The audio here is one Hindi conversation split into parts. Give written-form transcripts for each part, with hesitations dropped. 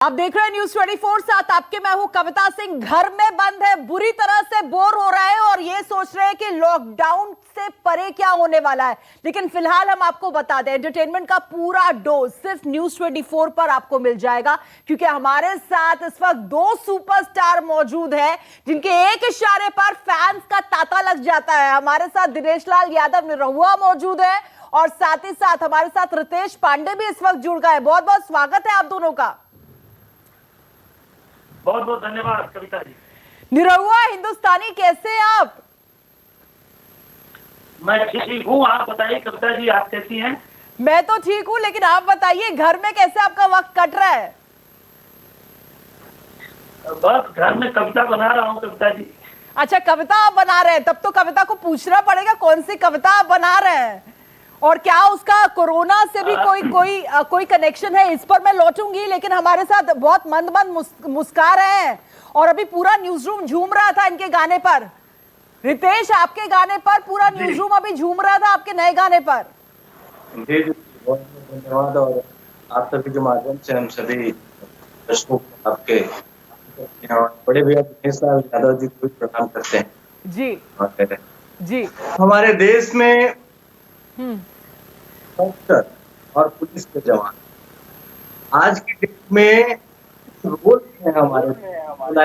आप देख रहे हैं न्यूज 24 साथ आपके। मैं हूं कविता सिंह। घर में बंद है, बुरी तरह से बोर हो रहा है और ये सोच रहे हैं कि लॉकडाउन से परे क्या होने वाला है। लेकिन फिलहाल हम आपको बता दें, एंटरटेनमेंट का पूरा डोज सिर्फ न्यूज 24 पर आपको मिल जाएगा, क्योंकि हमारे साथ इस वक्त दो सुपरस्टार मौजूद हैं जिनके एक इशारे पर फैंस का तांता लग जाता है। हमारे साथ दिनेश लाल यादव निरहुआ मौजूद है और साथ ही साथ हमारे साथ रितेश पांडे भी इस वक्त जुड़ गए। बहुत बहुत स्वागत है आप दोनों का। बहुत बहुत धन्यवाद कविता जी। निरहुआ, हिंदुस्तानी कैसे हैं आप? मैं ठीक हूँ, आप बताइए कविता जी, आप कैसी हैं? मैं तो ठीक हूँ, लेकिन आप बताइए घर में कैसे आपका वक्त कट रहा है? बस घर में कविता बना रहा हूँ कविता जी। अच्छा, कविता आप बना रहे हैं, तब तो कविता को पूछना पड़ेगा कौन सी कविता आप बना रहे हैं और क्या उसका कोरोना से भी कोई कनेक्शन है। इस पर मैं लौटूंगी, लेकिन हमारे साथ बहुत मंद मंद मुस्कुरा रहे हैं और अभी पूरा न्यूज रूम झूम रहा था इनके गाने पर। रितेश, आपके गाने पर पूरा न्यूज रूम अभी झूम रहा था, आपके नए गाने पर। जी जी, बहुत बहुत धन्यवाद। और आप सभी के माध्यम से हम सभी दर्शकों को आपके बड़े भैया दिनेश लाल यादव जी को प्रणाम करते हैं। जी जी। हमारे देश में डॉक्टर और पुलिस के जवान आज की डेट में रोल है हमारे।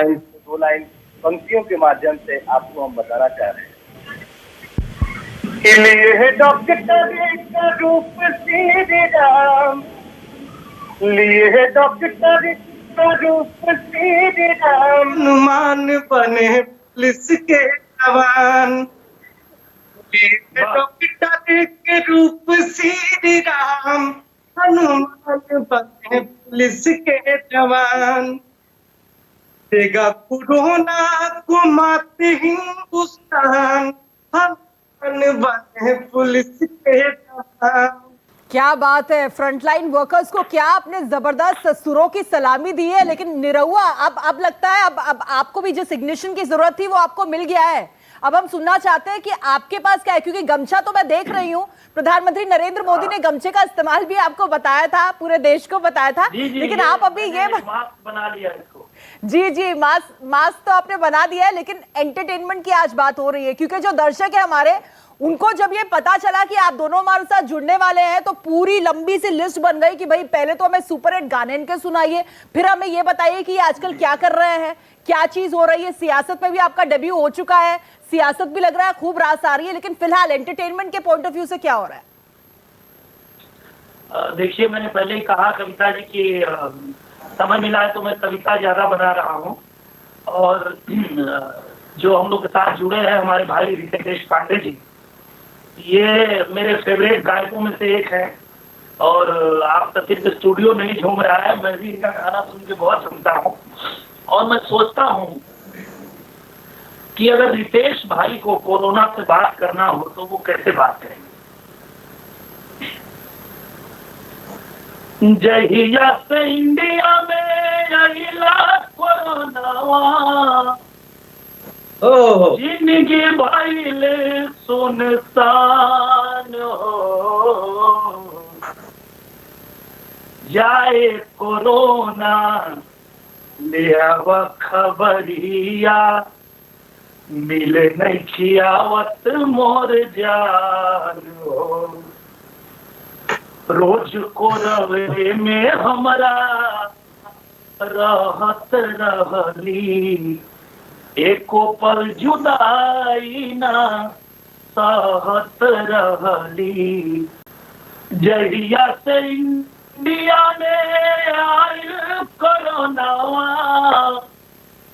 दो लाइन पंक्तियों के माध्यम से आपको हम बताना चाह रहे हैं। डॉक्टर का रूप श्री राम, लिए डॉक्टर का रूप श्री राम, हनुमान बने पुलिस के जवान। डॉक्टर के रूप श्री राम, हनुमान बने पुलिस के जवान। देगा कोरोना को मात हिंदुस्तान, हनुमान बने पुलिस के जवान। क्या बात है, फ्रंटलाइन वर्कर्स को क्या आपने जबरदस्त सुरों की सलामी दी है। लेकिन निरहुआ, अब लगता है अब आपको भी जिस इग्निशन की जरूरत थी वो आपको मिल गया है। अब हम सुनना चाहते हैं कि आपके पास क्या है, क्योंकि गमछा तो मैं देख रही हूँ, प्रधानमंत्री नरेंद्र मोदी ने गमछे का इस्तेमाल भी आपको बताया था, पूरे देश को बताया था। लेकिन आप अभी ये मास्क बना लिया इसको। जी, मास्क तो आपने बना दिया है, लेकिन एंटरटेनमेंट की आज बात हो रही है, क्योंकि जो दर्शक है हमारे, उनको जब ये पता चला कि आप दोनों हमारे साथ जुड़ने वाले हैं, तो पूरी लंबी सी लिस्ट बन गई कि भाई पहले तो हमें सुपर हिट गाने इनके सुनाइए, फिर हमें ये बताइए कि आजकल क्या कर रहे हैं, क्या चीज हो रही है। सियासत में भी आपका डेब्यू हो चुका है, सियासत भी लग रहा है खूब रास आ रही है, लेकिन फिलहाल एंटरटेनमेंट के पॉइंट ऑफ व्यू से क्या हो रहा है? देखिए, मैंने पहले ही कहा कविता जी कि समय मिला है तो मैं कविता ज्यादा बना रहा हूँ। और जो हम लोग के साथ जुड़े हैं हमारे भाई रितेश पांडे जी, ये मेरे फेवरेट गायकों में से एक है। और आप तो सिर्फ स्टूडियो नहीं झूम रहा है, मैं भी इनका गाना सुन के बहुत सुनता हूँ। और मैं सोचता हूँ कि अगर रितेश भाई को कोरोना से बात करना हो तो वो कैसे बात करेंगे। जहिया से इंडिया में अगिला कोरोना, जिंदगी भाईले सुनसान हो जाए कोरोना, ले आव खबरिया, मिले नहीं खियावत मोर जान हो। रोज को रवे में हमरा रहत रहली, एको पल जुदाई ना सहत रहली। जहिया से इंडिया में आयल कोरोनावा,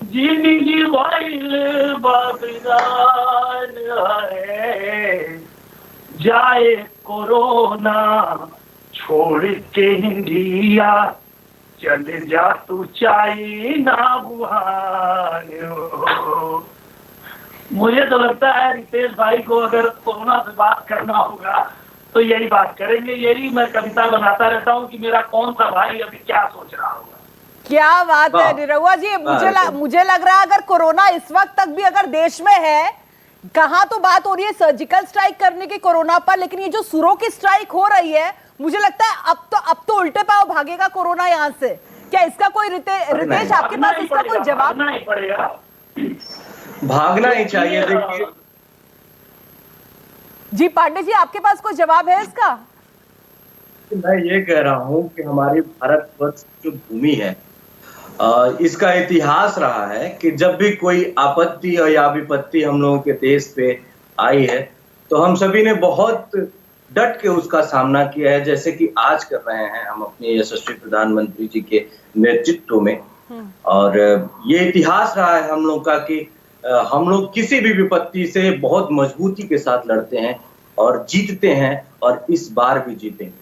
जिंदगी वाइल बबिरान है। जाए कोरोना छोड़ के इंडिया, चले जा तू चाइना वुहान। मुझे तो लगता है रितेश भाई को अगर कोरोना से बात करना होगा तो यही बात करेंगे। यही मैं कविता बनाता रहता हूँ कि मेरा कौन सा भाई अभी क्या सोच रहा होगा। क्या बात है निरहुआ जी, मुझे लग रहा है अगर कोरोना इस वक्त तक भी अगर देश में है, कहाँ तो बात हो रही है सर्जिकल स्ट्राइक करने की कोरोना पर, लेकिन ये जो सुरों की स्ट्राइक हो रही है, मुझे लगता है अब तो उल्टे पांव भागेगा कोरोना यहाँ से। क्या इसका कोई रितेश आपके पास इसका कोई जवाब? भागना ही पड़ेगा, भागना ही चाहिए। देखिए जी पांडे जी, आपके पास कोई जवाब है इसका? मैं ये कह रहा हूँ कि हमारी भारतवर्ष जो भूमि है, इसका इतिहास रहा है कि जब भी कोई आपत्ति या विपत्ति हम लोगों के देश पे आई है तो हम सभी ने बहुत डट के उसका सामना किया है, जैसे कि आज कर रहे हैं हम अपने यशस्वी प्रधानमंत्री जी के नेतृत्व में। और ये इतिहास रहा है हम लोग का कि हम लोग किसी भी विपत्ति से बहुत मजबूती के साथ लड़ते हैं और जीतते हैं, और इस बार भी जीतेंगे।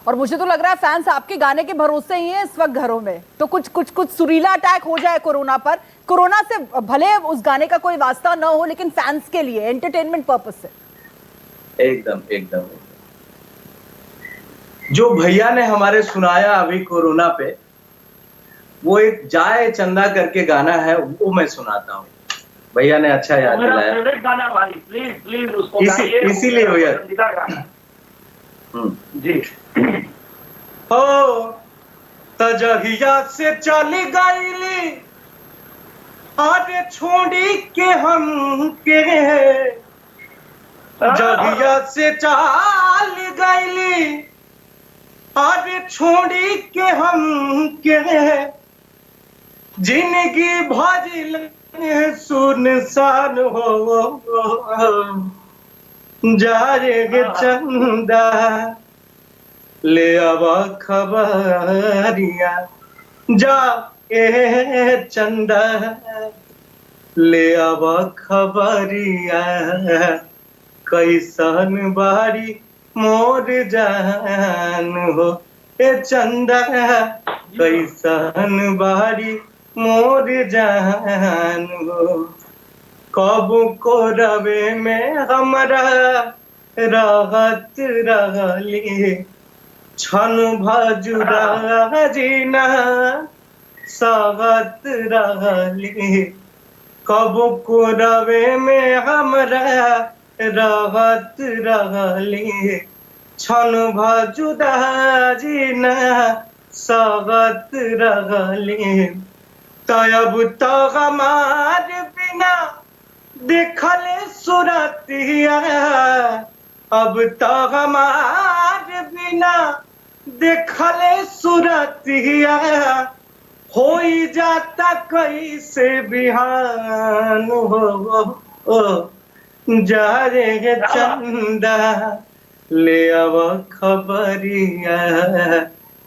और मुझे तो लग रहा है फैंस आपके गाने के भरोसे ही हैं इस वक्त घरों में। तो कुछ सुरीला अटैक हो जाए कोरोना पर, कोरोना से भले उस गाने का कोई वास्ता ना हो, लेकिन फैंस के लिए एंटरटेनमेंट पर्पस से एकदम एकदम जो भैया ने हमारे सुनाया अभी कोरोना पे, वो एक जाए चंदा करके गाना है, वो मैं सुनाता हूँ। भैया ने अच्छा याद दिलाया। फेवरेट गाना भाई, प्लीज प्लीज उसको इसीलिए भैया जी हो तजहिया से चली गईली, अरे छोड़ी के हम के, जहिया से चल गईली, अरे छोड़ी के हम के, जिंदगी भजिल सुनसान हो, जा रे चंदा ले आवा खबरिया, जा ए चंदा ले आवा खबरिया, कैसन बारी मोर जान हो, ए चंदा कैसन बारी मोर जान हो, कब को रवे में हमरा रहत रहली, छन भजुरा जीना सहत रहली, कब को रवे में हमरा रहत रहली, छन भजुरा जीना सहत रहली, तब तो हमार बिना देखल सुरतिया, अब तो हमार बिना देखल सुरतिया, हो जाता कैसे बिहान हो, जा रे चंदा ले आव खबरिया,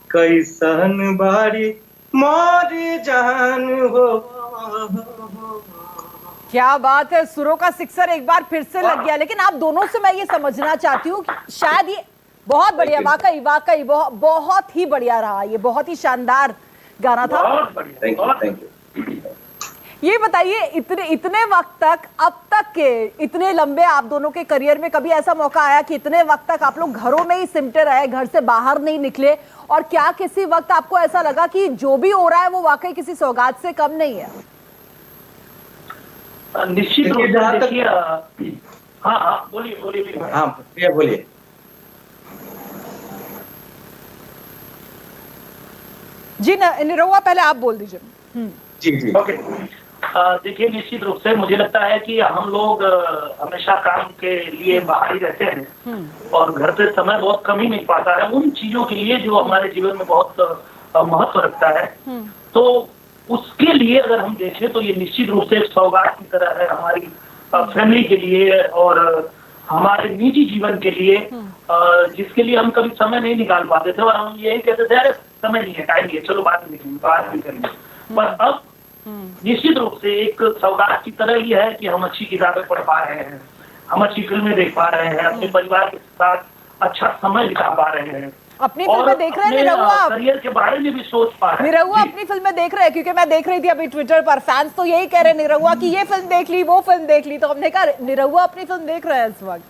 कैसन बारी मोर जान हो। क्या बात है, सुरों का सिक्सर एक बार फिर से लग गया। लेकिन आप दोनों से मैं ये समझना चाहती हूँ, शायद ये बहुत बढ़िया, वाकई बहुत ही बढ़िया रहा, ये बहुत ही शानदार गाना था। Thank you. ये बताइए, इतने वक्त तक, अब तक के इतने लंबे आप दोनों के करियर में कभी ऐसा मौका आया कि इतने वक्त तक आप लोग घरों में ही सिमटे रहे, घर से बाहर नहीं निकले? और क्या किसी वक्त आपको ऐसा लगा कि जो भी हो रहा है वो वाकई किसी सौगात से कम नहीं है? निश्चित रूप से देखिए, हाँ बोलिए। हाँ बोलिए। जी निरहुआ, पहले आप बोल दीजिए। जी ओके। देखिए, निश्चित रूप से मुझे लगता है कि हम लोग हमेशा काम के लिए बाहर ही रहते हैं और घर पे समय बहुत कम ही मिल पाता है उन चीजों के लिए जो हमारे जीवन में बहुत महत्व रखता है। तो उसके लिए अगर हम देखें तो ये निश्चित रूप से एक सौगात की तरह है हमारी फैमिली के लिए और हमारे निजी जीवन के लिए, जिसके लिए हम कभी समय नहीं निकाल पाते थे और हम यही कहते थे अरे समय नहीं है, टाइम नहीं है, चलो बाद में करेंगे। पर अब निश्चित रूप से एक सौगात की तरह ही है कि हम अच्छी किताबें पढ़ पा रहे हैं, हम अच्छी फिल्में देख पा रहे हैं, अपने परिवार के साथ अच्छा समय बिता पा रहे हैं, अपनी फिल्में देख रहे हैं निरहुआ, करियर के बारे में भी सोच पा रहे हैं। निरहुआ अपनी फिल्में देख रहे हैं, क्योंकि मैं देख रही थी अभी ट्विटर पर फैंस तो यही कह रहे हैं निरहुआ कि ये फिल्म देख ली, वो फिल्म देख ली। तो हमने कहा निरहुआ अपनी फिल्म देख रहे हैं इस वक्त?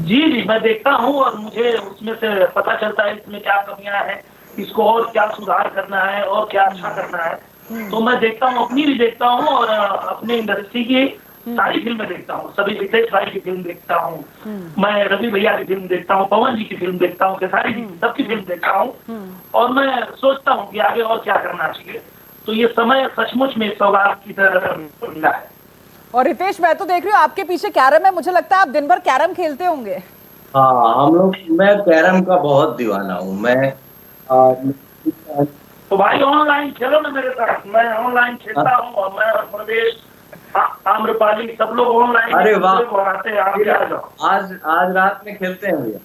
जी मैं देखता हूँ और मुझे उसमें से पता चलता है इसमें क्या कमियां हैं, इसको और क्या सुधार करना है और क्या अच्छा करना है। तो मैं देखता हूँ, अपनी भी देखता हूँ और अपने इंडस्ट्री की सारी फिल्में देखता हूँ, सभी रितेश भाई की फिल्म देखता हूँ, मैं रवि भैया की फिल्म देखता हूँ, पवन जी की फिल्म देखता हूँ, खेसारी जी की सबकी फिल्म देखता हूँ, और मैं सोचता हूँ कि आगे और क्या करना चाहिए। तो ये समय सचमुच में सौगात की तरह मिला है। और रितेश, मैं तो देख रही हूँ आपके पीछे कैरम है, मुझे लगता है आप दिन भर कैरम खेलते होंगे। हाँ, हम लोग, मैं कैरम का बहुत दीवाना हूँ। मैं तो भाई ऑनलाइन खेलो ना मेरे साथ, मैं ऑनलाइन खेलता हूँ, और मैं प्रदेश, आम्रपाली, सब लोग ऑनलाइन। अरे वाह, आज रात में खेलते हैं भैया।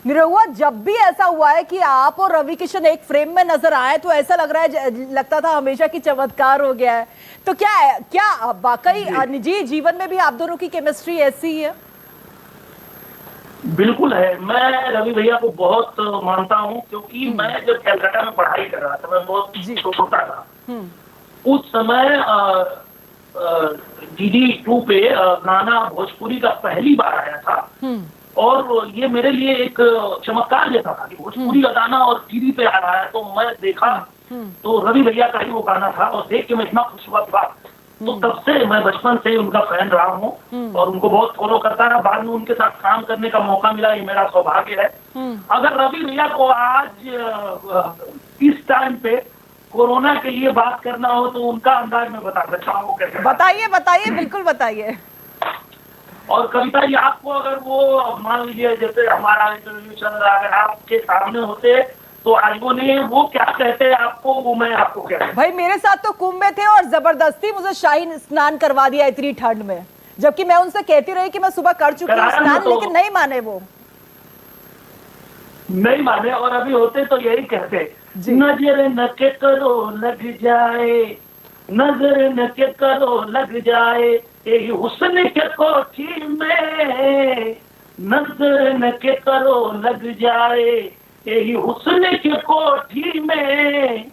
निरहुआ, जब भी ऐसा हुआ है कि आप और रवि किशन एक फ्रेम में नजर आए तो ऐसा लग रहा है, लगता था हमेशा की चमत्कार हो गया है। तो क्या वाकई निजी जीवन में भी आप दोनों की केमिस्ट्री ऐसी ही है? बिल्कुल है। मैं रवि भैया को बहुत मानता हूँ, क्योंकि मैं जब कलकत्ता में पढ़ाई कर रहा था, मैं बहुत छोटा था, उस समय DD2 पे गाना भोजपुरी का पहली बार आया था, और ये मेरे लिए एक चमत्कार जैसा था कि भोजपुरी का गाना और टीवी पे आ रहा है। तो मैं देखा तो रवि भैया का ही वो गाना था, और देख के मैं इतना खुश हुआ था। तो तब से मैं बचपन से उनका फैन रहा हूँ और उनको बहुत फॉलो करता रहा। बाद में उनके साथ काम करने का मौका मिला, ये मेरा सौभाग्य है। अगर रवि भैया को आज इस टाइम पे कोरोना के लिए बात करना हो तो उनका अंदाज में बता सकता हूँ कैसे। बताइए, बिल्कुल बताइए। और कविता जी, आपको अगर वो मान लीजिए जैसे हमारा इंटरव्यू चल रहा है, अगर आपके सामने होते तो आज वो क्या कहते हैं आपको, वो मैं आपको कहता हूँ। भाई मेरे साथ तो कुंभ में थे और जबरदस्ती मुझे शाही स्नान करवा दिया इतनी ठंड में, जबकि मैं उनसे कहती रही कि मैं सुबह कर चुकी हूँ स्नान, तो लेकिन नहीं माने, वो नहीं माने। और अभी होते तो यही कहते, नजर न के करो लग जाए, नजर न के करो लग जाए, यही हुस्न के कोठी में, नजर न के करो लग जाए, यही हुस्न के कोठी में,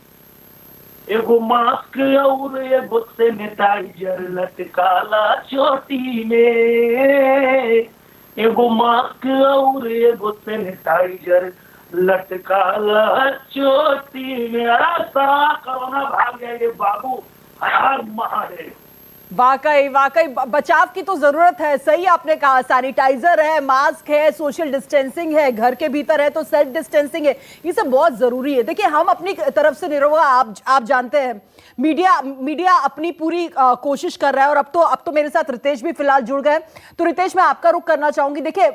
एगो मास्क और एगो सैनिटाइजर लटकाला चोटी में, एगो मास्क और एगो सैनिटाइजर लटकाला चोटी में। ऐसा कोरोना भाग गए बाबू, हर महादेव। वाकई बचाव की तो जरूरत है, सही आपने कहा। सैनिटाइजर है, मास्क है, सोशल डिस्टेंसिंग है, घर के भीतर है तो सेल्फ डिस्टेंसिंग है, ये सब बहुत जरूरी है। देखिए, हम अपनी तरफ से निरहुआ, आप जानते हैं, मीडिया अपनी पूरी कोशिश कर रहा है, और अब तो मेरे साथ रितेश भी फिलहाल जुड़ गए। तो रितेश, मैं आपका रुख करना चाहूंगी। देखिए,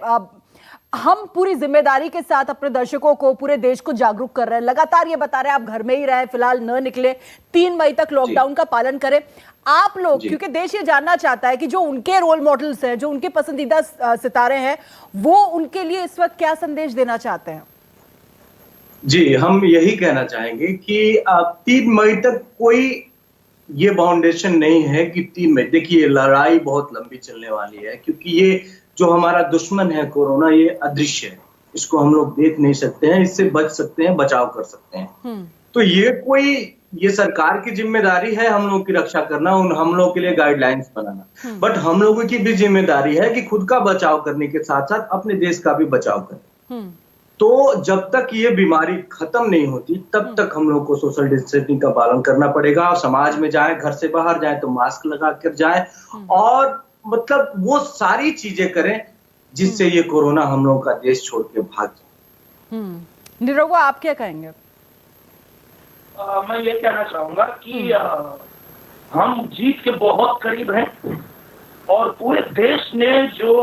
हम पूरी जिम्मेदारी के साथ अपने दर्शकों को, पूरे देश को जागरूक कर रहे हैं, लगातार ये बता रहे हैं आप घर में ही रहे, फिलहाल न निकले, 3 मई तक लॉकडाउन का पालन करें। आप लोग, क्योंकि देश ये जानना चाहता है कि जो उनके रोल मॉडल्स हैं, जो उनके पसंदीदा सितारे हैं, वो उनके लिए इस वक्त क्या संदेश देना चाहते हैं? जी, हम यही कहना चाहेंगे कि 3 मई तक कोई ये बाउंडेशन नहीं है कि 3 मई, देखिए लड़ाई बहुत लंबी चलने वाली है, क्योंकि ये जो हमारा दुश्मन है कोरोना, ये अदृश्य है, इसको हम लोग देख नहीं सकते हैं, इससे बच सकते हैं, बचाव कर सकते हैं। तो ये सरकार की जिम्मेदारी है हम लोग की रक्षा करना, हम लोग के लिए गाइडलाइंस बनाना, बट हम लोगों की भी जिम्मेदारी है कि खुद का बचाव करने के साथ साथ अपने देश का भी बचाव करें। तो जब तक ये बीमारी खत्म नहीं होती तब तक हम लोग को सोशल डिस्टेंसिंग का पालन करना पड़ेगा। समाज में जाए, घर से बाहर जाए तो मास्क लगा कर जाए, और मतलब वो सारी चीजें करें जिससे ये कोरोना हम लोगों का देश छोड़ के भाग जाए। निरहुआ, आप क्या कहेंगे? मैं ये कहना चाहूंगा कि हम जीत के बहुत करीब हैं, और पूरे देश ने जो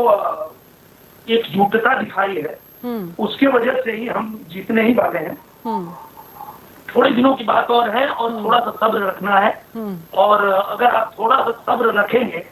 एकजुटता दिखाई है उसके वजह से ही हम जीतने ही वाले हैं। थोड़े दिनों की बात और है, और थोड़ा सा सब्र रखना है, और अगर आप थोड़ा सा सब्र रखेंगे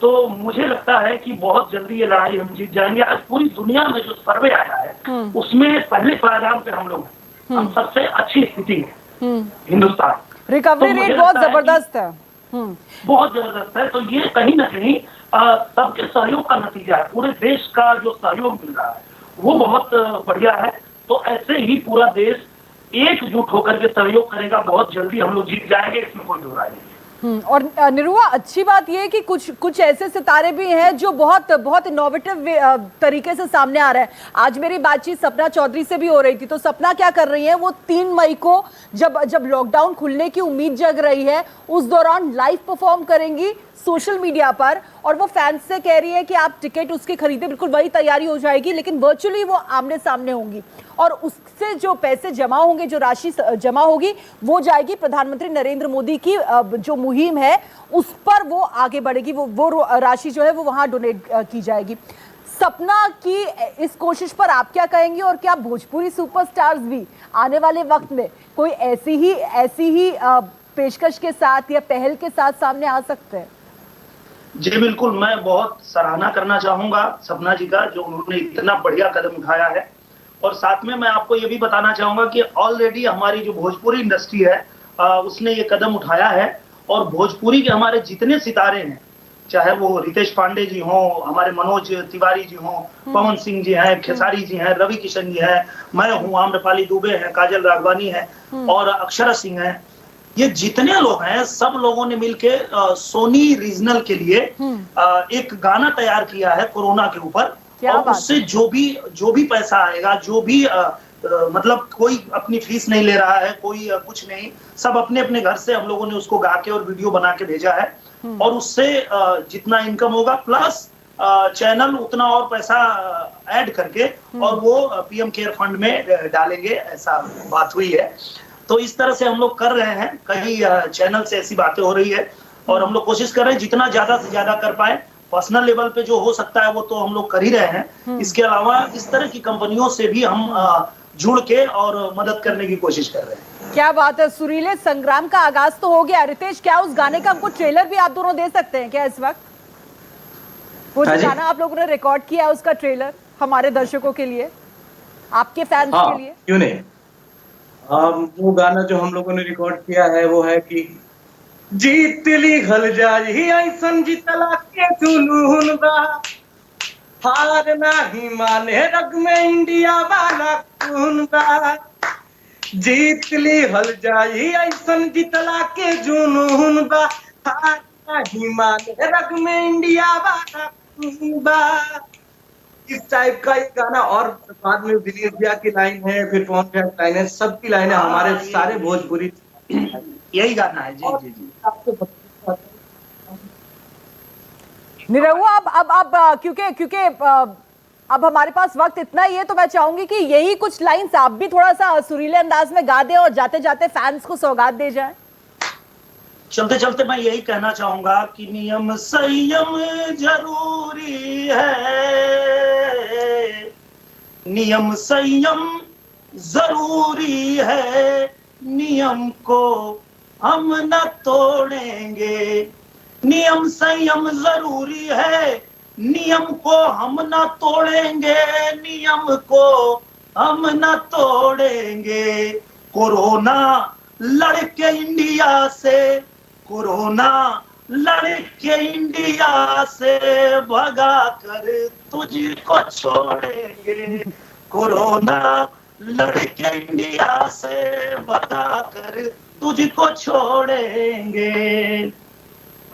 तो मुझे लगता है कि बहुत जल्दी ये लड़ाई हम जीत जाएंगे। आज पूरी दुनिया में जो सर्वे आया है उसमें पहले पायदान पे हम लोग हैं, हम सबसे अच्छी स्थिति है हिंदुस्तान, रिकवरी रेट बहुत जबरदस्त है, बहुत जबरदस्त है। तो ये कहीं ना कहीं सबके सहयोग का नतीजा है, पूरे देश का जो सहयोग मिल रहा है वो बहुत बढ़िया है। तो ऐसे ही पूरा देश एकजुट होकर के सहयोग करेगा, बहुत जल्दी हम लोग जीत जाएंगे, इसमें कोई दो राय नहीं। और निरुआ, अच्छी बात यह है कि कुछ ऐसे सितारे भी हैं जो बहुत इनोवेटिव तरीके से सामने आ रहे हैं। आज मेरी बातचीत सपना चौधरी से भी हो रही थी, तो सपना क्या कर रही है, वो 3 मई को जब लॉकडाउन खुलने की उम्मीद जग रही है, उस दौरान लाइव परफॉर्म करेंगी सोशल मीडिया पर, और वो फैंस से कह रही है कि आप टिकट उसकी खरीदे, बिल्कुल वही तैयारी हो जाएगी, लेकिन वर्चुअली वो आमने सामने होंगी और उससे जो पैसे जमा होंगे, जो राशि जमा होगी, वो जाएगी प्रधानमंत्री नरेंद्र मोदी की जो मुहिम है उस पर वो आगे बढ़ेगी। वो राशि जो है वो वहां डोनेट की जाएगी। सपना की इस कोशिश पर आप क्या कहेंगे और क्या भोजपुरी सुपरस्टार्स भी आने वाले वक्त में कोई ऐसी ही पेशकश के साथ या पहल के साथ सामने आ सकते हैं? जी बिल्कुल, मैं बहुत सराहना करना चाहूंगा सपना जी का, जो उन्होंने इतना बढ़िया कदम उठाया है। और साथ में मैं आपको ये भी बताना चाहूंगा कि ऑलरेडी हमारी जो भोजपुरी इंडस्ट्री है उसने ये कदम उठाया है और भोजपुरी के हमारे जितने सितारे हैं, चाहे वो रितेश पांडे जी हों, हमारे मनोज तिवारी जी हों, पवन सिंह जी हैं, खेसारी जी हैं, रवि किशन जी हैं, मैं हूं, आम्रपाली दुबे हैं, काजल राघवानी है और अक्षरा सिंह हैं, ये जितने लोग हैं सब लोगों ने मिलके सोनी रीजनल के लिए एक गाना तैयार किया है कोरोना के ऊपर। और उससे जो भी पैसा आएगा, जो भी मतलब कोई अपनी फीस नहीं ले रहा है, कोई कुछ नहीं, सब अपने अपने घर से हम लोगों ने उसको गा के और वीडियो बना के भेजा है। और उससे जितना इनकम होगा प्लस चैनल उतना और पैसा ऐड करके और वो पीएम केयर फंड में डालेंगे, ऐसा बात हुई है। तो इस तरह से हम लोग कर रहे हैं, कई चैनल से ऐसी बातें हो रही है और हम लोग कोशिश कर रहे हैं जितना ज्यादा से ज्यादा कर पाए। पर्सनल लेवल पे जो हो सकता है वो तो हम लोग कर ही रहे हैं। इसके अलावा इस तरह की कंपनियों से भी हम जुड़ के और मदद करने की कोशिश कर रहे हैं। क्या बात है, सुरीले संग्राम का आगाज तो हो गया। रितेश, क्या उस गाने का हमको ट्रेलर भी आप दोनों दे सकते हैं क्या इस वक्त? वो जो गाना आप लोगों ने रिकॉर्ड किया है उसका ट्रेलर हमारे दर्शकों के लिए, आपके फैंस के लिए। क्यों नहीं, वो गाना जो हम लोगों ने रिकॉर्ड किया है वो है कि जीत ली घल जाई ऐसन जीतला के जुनून बा, हार नहीं माने रग में इंडिया वाला खून बा, जीत ली हल जाई ऐसन जीतला के जुनून बा, हार नहीं माने रग में इंडिया वाला खून बा। इस टाइप का एक गाना, और बाद में दिलीप भैया की लाइन है, फिर पवन भैया की लाइन है, सबकी लाइन है, हमारे सारे भोजपुरी यही गाना है। जी जी जी, आपको निरहुआ अब क्योंकि अब हमारे पास वक्त इतना ही है, तो मैं चाहूंगी कि यही कुछ लाइंस आप भी थोड़ा सा सुरीले अंदाज में गा दें और जाते जाते फैंस को सौगात दे जाएं। चलते चलते मैं यही कहना चाहूंगा कि नियम संयम जरूरी है, नियम संयम जरूरी है, नियम को हम न तोड़ेंगे, नियम संयम जरूरी है, नियम को हम न तोड़ेंगे, नियम को हम न तोड़ेंगे। कोरोना लड़के इंडिया से, कोरोना लड़के इंडिया से भगा कर तुझको छोड़ेंगे, कोरोना लड़के इंडिया से भगा कर तुझको छोड़ेंगे।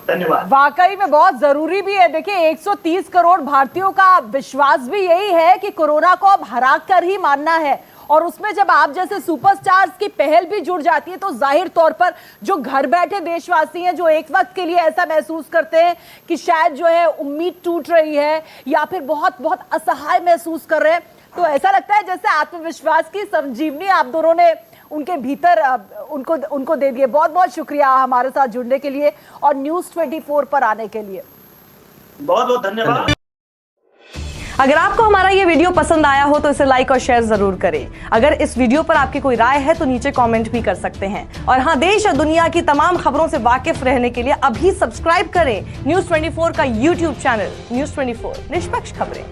धन्यवाद। वाकई में बहुत जरूरी भी है। देखिए 130 करोड़ भारतीयों का विश्वास भी यही है कि कोरोना को अब हरा कर ही मानना है, और उसमें जब आप जैसे सुपरस्टार्स की पहल भी जुड़ जाती है तो जाहिर तौर पर जो घर बैठे देशवासी हैं, जो एक वक्त के लिए ऐसा महसूस करते हैं कि शायद जो है उम्मीद टूट रही है या फिर बहुत बहुत असहाय महसूस कर रहे हैं, तो ऐसा लगता है जैसे आत्मविश्वास की संजीवनी आप दोनों ने उनके भीतर उनको दे दिए। बहुत बहुत शुक्रिया हमारे साथ जुड़ने के लिए और न्यूज़ 24 पर आने के लिए। बहुत बहुत धन्यवाद। अगर आपको हमारा ये वीडियो पसंद आया हो तो इसे लाइक और शेयर जरूर करें। अगर इस वीडियो पर आपकी कोई राय है तो नीचे कमेंट भी कर सकते हैं। और हाँ, देश और दुनिया की तमाम खबरों से वाकिफ रहने के लिए अभी सब्सक्राइब करें न्यूज़ 24 का यूट्यूब चैनल। न्यूज़ 24, निष्पक्ष खबरें।